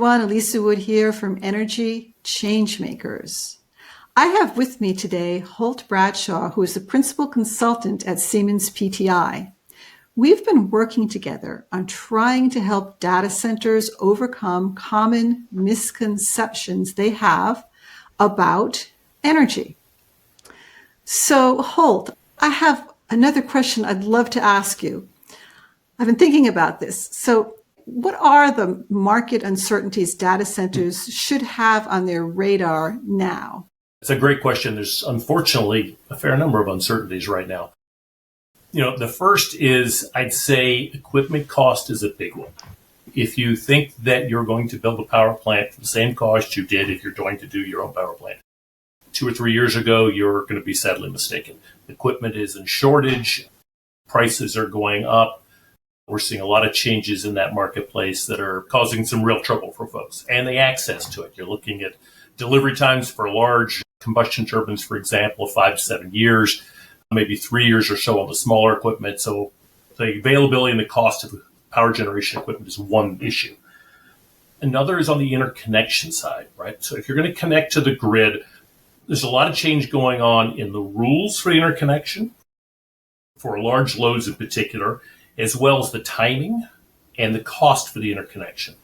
everyone. Elisa Wood here from Energy Changemakers. I have with me today Holt Bradshaw, who is the principal consultant at Siemens PTI. We've been working together on trying to help data centers overcome common misconceptions they have about energy. So, Holt, I have another question I'd love to ask you. I've been thinking about this. So, what are the market uncertainties data centers should have on their radar now? It's a great question. There's unfortunately a fair number of uncertainties right now. The first is, I'd say equipment cost is a big one. If you think that you're going to build a power plant for the same cost you did if you're going to do your own power plant 2 or 3 years ago, you're going to be sadly mistaken. Equipment is in shortage. Prices are going up. We're seeing a lot of changes in that marketplace that are causing some real trouble for folks and the access to it. You're looking at delivery times for large combustion turbines, for example, 5 to 7 years, maybe 3 years or so on the smaller equipment. So the availability and the cost of power generation equipment is one issue. Another is on the interconnection side, right? So if you're going to connect to the grid, there's a lot of change going on in the rules for the interconnection, for large loads in particular, as well as the timing and the cost for the interconnection.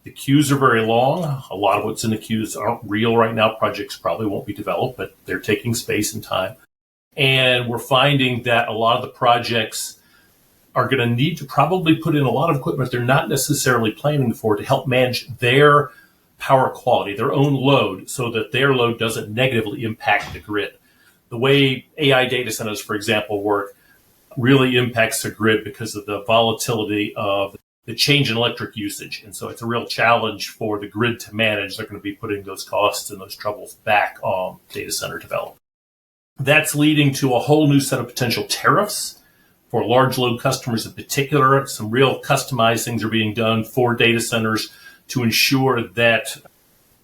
The queues are very long. A lot of what's in the queues aren't real right now. Projects probably won't be developed, but they're taking space and time. And we're finding that a lot of the projects are going to need to probably put in a lot of equipment they're not necessarily planning for to help manage their power quality, their own load, so that their load doesn't negatively impact the grid. The way AI data centers, for example, work really impacts the grid because of the volatility of the change in electric usage. And so it's a real challenge for the grid to manage. They're going to be putting those costs and those troubles back on data center development. That's leading to a whole new set of potential tariffs for large load customers in particular. Some real customized things are being done for data centers to ensure that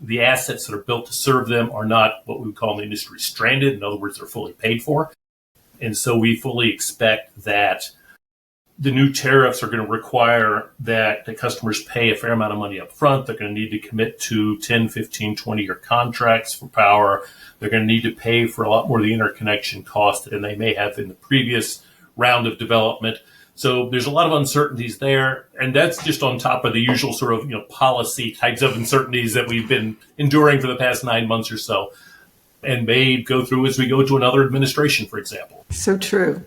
the assets that are built to serve them are not what we would call in the industry stranded. In other words, they're fully paid for. And so we fully expect that the new tariffs are going to require that the customers pay a fair amount of money up front. They're going to need to commit to 10, 15, 20-year contracts for power. They're going to need to pay for a lot more of the interconnection cost than they may have in the previous round of development. So there's a lot of uncertainties there. And that's just on top of the usual sort of policy types of uncertainties that we've been enduring for the past 9 months or so, and may go through as we go to another administration, for example. So true.